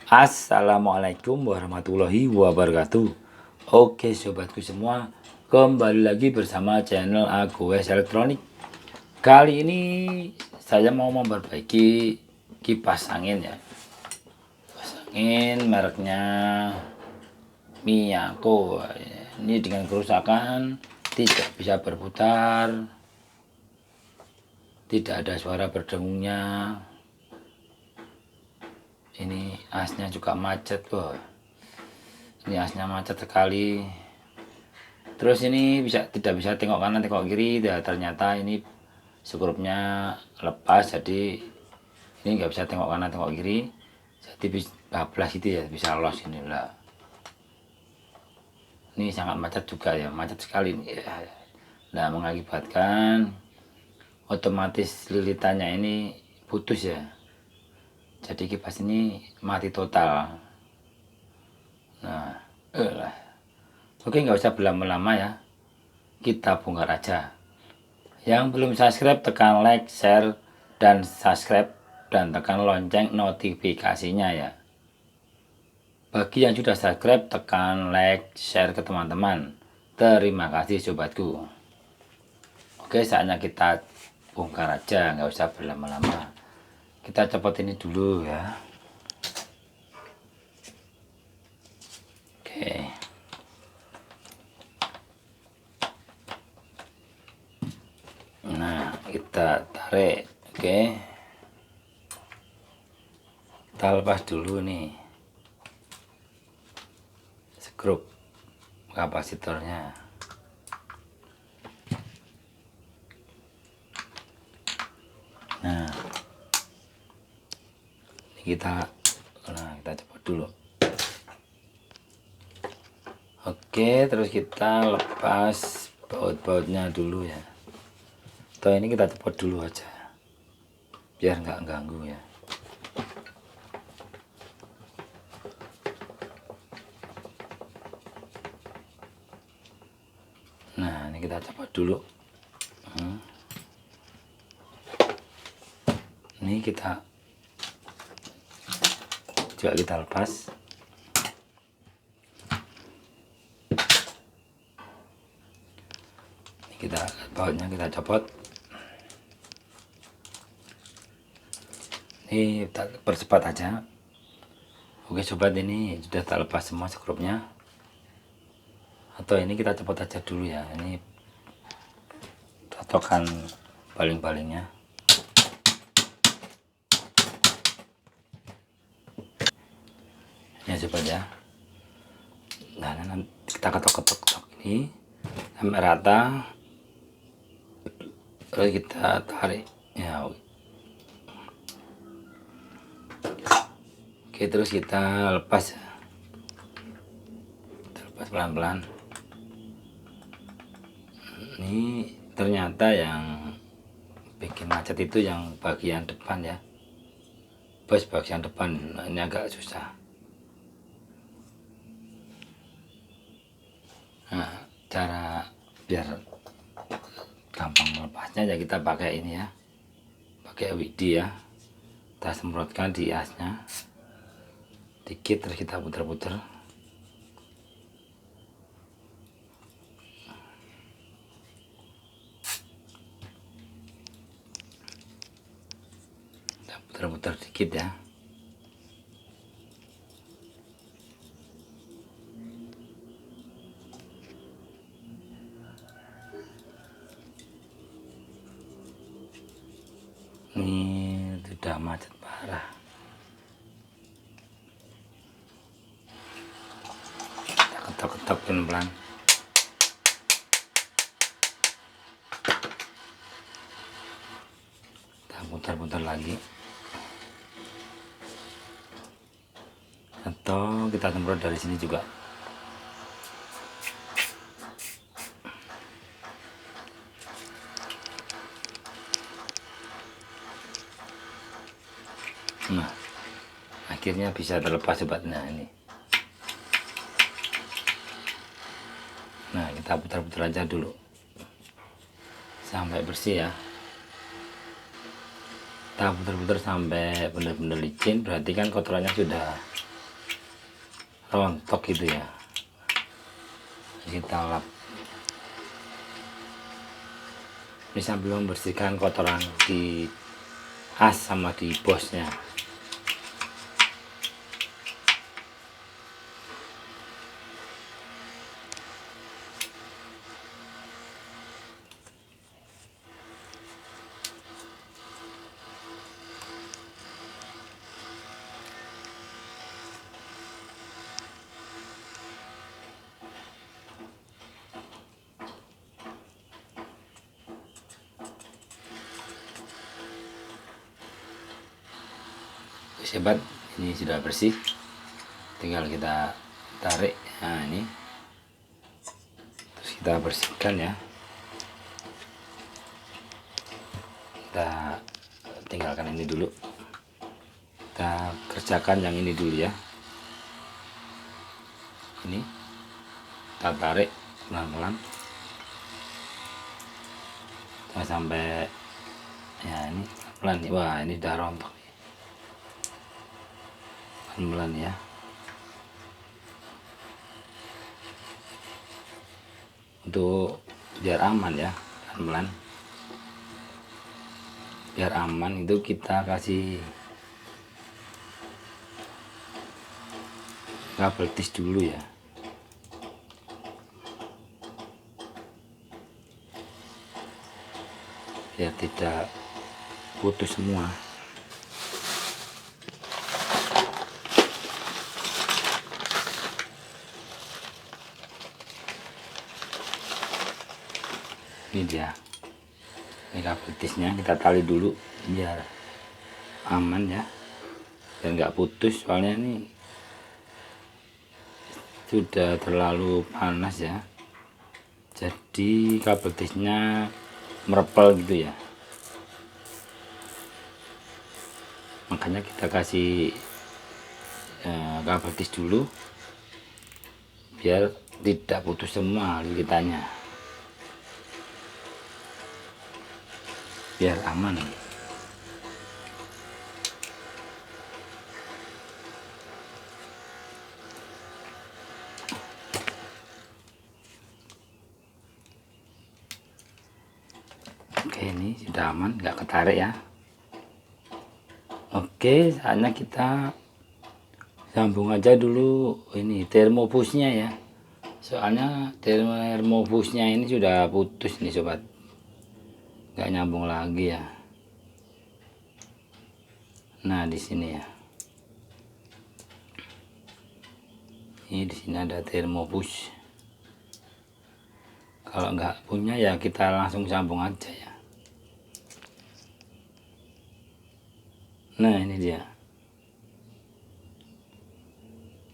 Assalamualaikum warahmatullahi wabarakatuh. Oke sobatku semua, kembali lagi bersama channel AGOS Elektronik. Kali ini saya mau memperbaiki kipas angin ya. Kipas angin mereknya Miyako. Ini dengan kerusakan tidak bisa berputar, tidak ada suara berdengungnya. Ini asnya juga macet loh. Ini asnya macet sekali. Terus ini tidak bisa tengok kanan tengok kiri. Ya, ternyata ini skrupnya lepas, jadi ini nggak bisa tengok kanan tengok kiri. Jadi bablas itu ya, bisa los ini lah. Ini sangat macet juga ya, macet sekali ini. Nah, mengakibatkan otomatis lilitannya ini putus ya. Jadi kipas ini mati total. Nah, oke, nggak usah berlama-lama ya, kita bongkar aja. Yang belum subscribe tekan like, share, dan subscribe, dan tekan lonceng notifikasinya ya. Bagi yang sudah subscribe tekan like, share ke teman-teman. Terima kasih sobatku. Oke, saatnya kita bongkar aja, nggak usah berlama-lama. Kita copot ini dulu ya. Oke. Nah, kita tarik. Oke. Kita lepas dulu nih skrup kapasitornya. Nah, ini kita copot dulu. Oke, terus kita lepas baut-bautnya dulu ya. Atau ini kita copot dulu aja, biar nggak ganggu ya. Nah, ini kita copot dulu. Ini kita juga kita lepas. Ini kita bautnya kita copot. Ini kita percepat aja. Oke sobat, ini sudah tak lepas semua skrupnya. Atau ini kita copot aja dulu ya. Ini totokan baling-balingnya. Ya sobat ya. Nah, nanti kita ketok-ketok ini sampai rata. Terus kita tarik ya. Oke, terus kita lepas ya. Kita lepas pelan-pelan. Ini ternyata yang bikin macet itu yang bagian depan ya. Bagian depan ini agak susah. Nah, cara biar gampang melepasnya ya kita pakai ini ya, pakai WD ya. Kita semprotkan di asnya dikit, terus kita putar-putar. Kita putar-putar dikit ya. Ini sudah macet parah. Kita ketok-ketok pelan-pelan. Kita putar-putar lagi. Atau kita semprot dari sini juga. Nah, akhirnya bisa terlepas sobatnya ini. Nah, kita putar-putar aja dulu sampai bersih ya. Kita putar-putar sampai benar-benar licin, berarti kan kotorannya sudah rontok gitu ya. Kita lap ini sambil membersihkan kotoran di as sama di bosnya. Sobat, ini sudah bersih, tinggal kita tarik. Nah ini terus kita bersihkan ya, kita tinggalkan ini dulu, kita kerjakan yang ini dulu ya. Ini kita tarik pelan-pelan sampai ya, ini pelan. Wah, ini udah rontok, pelan-pelan ya. Untuk biar aman ya, pelan-pelan biar aman, itu kita kasih kabel tis dulu ya. Biar tidak putus semua. Ini dia, ini kabel tisnya kita tali dulu biar aman ya, dan nggak putus, soalnya ini sudah terlalu panas ya, jadi kabel tisnya merepel gitu ya. Makanya kita kasih kabel tis dulu biar tidak putus semua lilitannya, biar aman. Oke, ini sudah aman, nggak ketarik ya. Oke, saatnya kita sambung aja dulu ini termobusnya ya, soalnya termobusnya ini sudah putus nih sobat, nggak nyambung lagi ya. Nah di sini ya, ini di sini ada termobus. Kalau nggak punya ya kita langsung sambung aja ya. Nah ini dia,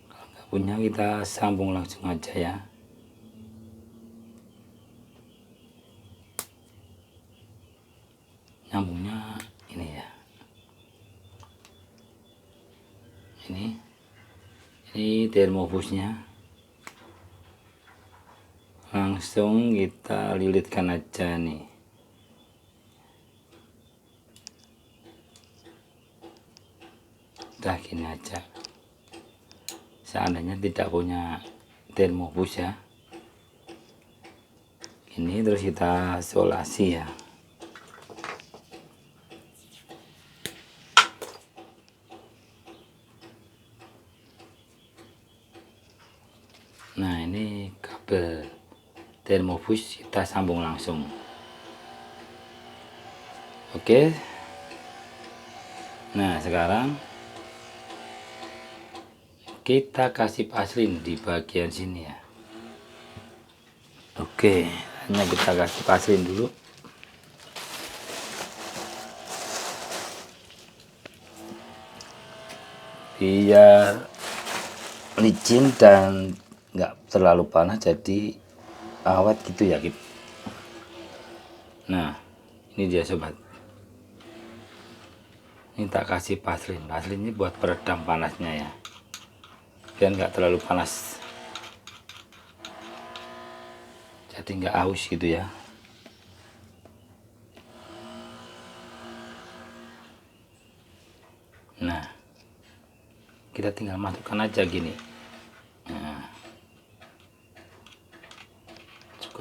kalau nggak punya kita sambung langsung aja ya. Nyambungnya ini ya, ini termobusnya, langsung kita lilitkan aja nih. Udah gini aja, seandainya tidak punya termobus ya, ini terus kita solasi ya. Nah ini kabel termobus kita sambung langsung. Oke, nah sekarang kita kasih paslin di bagian sini ya. Oke, hanya kita kasih paslin dulu. Biar licin dan nggak terlalu panas, jadi awet gitu ya. Nah ini dia sobat, ini tak kasih paslin. Paslin ini buat peredam panasnya ya, biar nggak terlalu panas, jadi nggak aus gitu ya. Nah kita tinggal masukkan aja gini,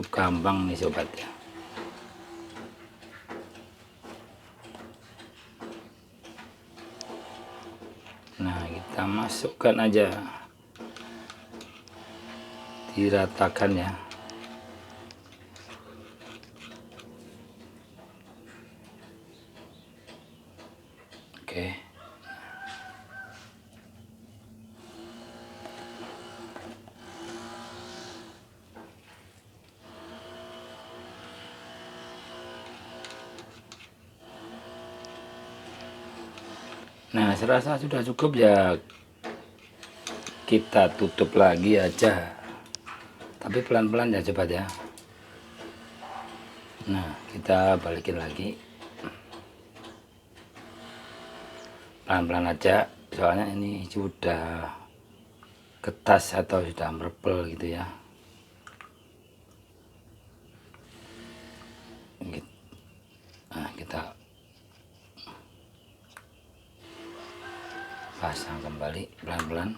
cukup gampang nih sobat ya. Nah, kita masukkan aja, diratakan ya. Oke. Nah, saya rasa sudah cukup ya, kita tutup lagi aja, tapi pelan-pelan ya sobat ya. Nah, kita balikin lagi pelan-pelan aja, soalnya ini sudah ketas atau sudah merpel gitu ya. Nah, kita pasang kembali pelan-pelan.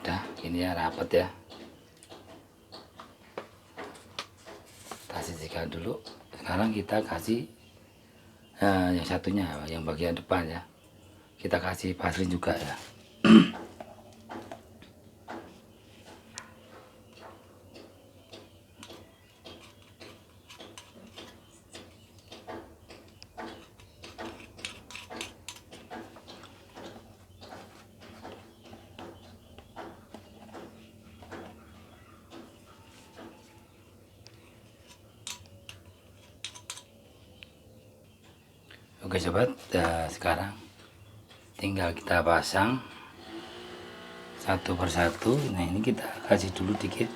Udah, ini ya rapat ya. Kita sisihkan dulu. Sekarang kita kasih yang satunya, yang bagian depan ya. Kita kasih vaselin juga ya. Oke sobat, sekarang tinggal kita pasang satu persatu. Nah, ini kita kasih dulu dikit.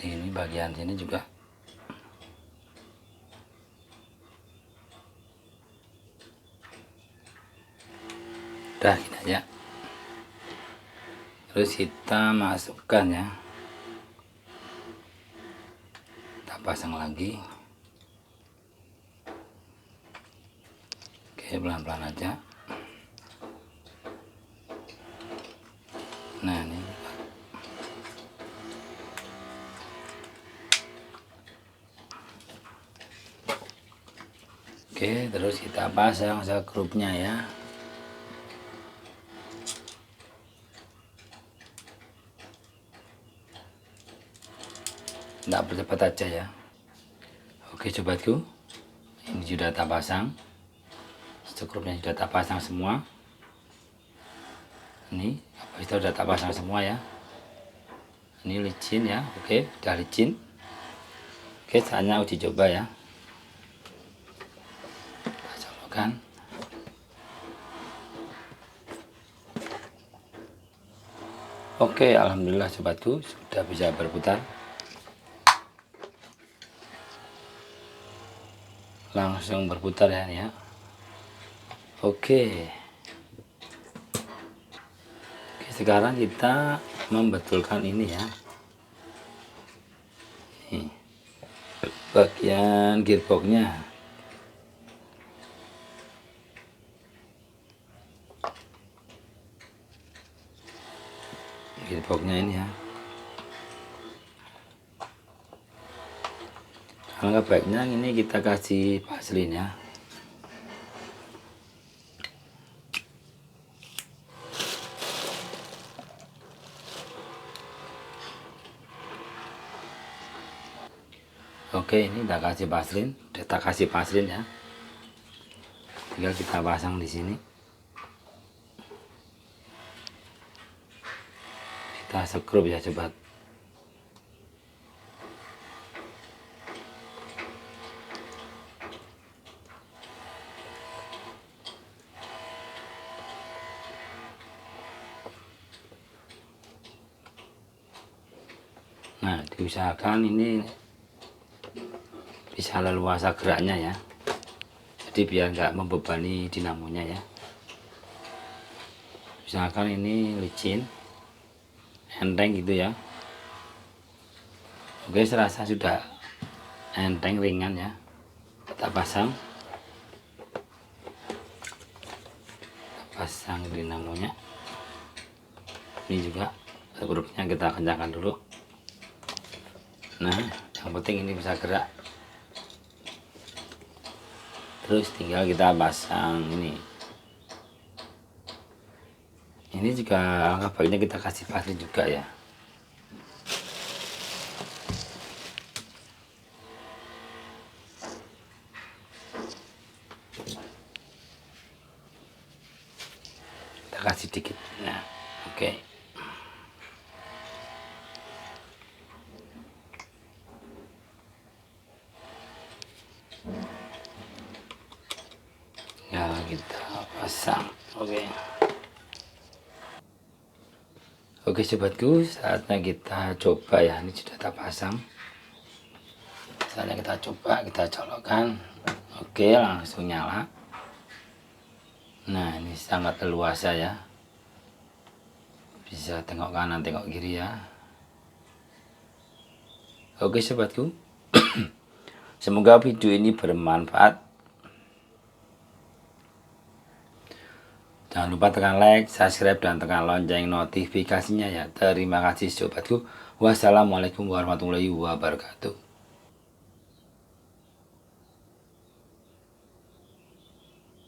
Ini bagian sini juga. Udah, gini aja. Terus kita masukkan ya, kita pasang lagi. Oke, pelan-pelan aja. Nah, ini oke, terus kita pasang skrupnya ya. Nggak bercepat aja ya. Oke sobatku, ini sudah tak pasang, skrupnya sudah tak pasang semua. Ini apa itu sudah tak pasang semua ya. Ini licin ya. Oke, udah licin. Oke, saatnya uji coba ya. Kita colokkan. Oke, alhamdulillah sobatku sudah bisa berputar. Langsung berputar ya. Oke. Oke, sekarang kita membetulkan ini ya. Ini bagian gearboxnya. Gearboxnya ini ya. Alangkah baiknya ini kita kasih vaselin ya. Oke, ini udah kasih vaselin, ya. Tinggal kita pasang di sini. Kita skrup ya sobat. Nah, diusahakan ini bisa leluasa geraknya ya. jadi biar nggak membebani dinamonya ya. Misalkan ini licin, enteng gitu ya. Oke, serasa sudah enteng ringan ya, kita pasang dinamonya. Ini juga grupnya kita kencangkan dulu. Nah, yang penting ini bisa gerak. Terus tinggal kita pasang ini. Ini juga alangkah baiknya kita kasih pasir juga ya. Kita kasih dikit. Nah, oke. Ya, kita pasang. Oke sobatku, saatnya kita coba ya. Ini sudah kita pasang. Saatnya kita coba, kita colokkan. Oke, langsung nyala. Nah, ini sangat leluasa ya. Bisa tengok kanan, tengok kiri ya. Oke sobatku. Semoga video ini bermanfaat. Jangan lupa tekan like, subscribe, dan tekan lonceng notifikasinya ya. Terima kasih sobatku. Wassalamualaikum warahmatullahi wabarakatuh.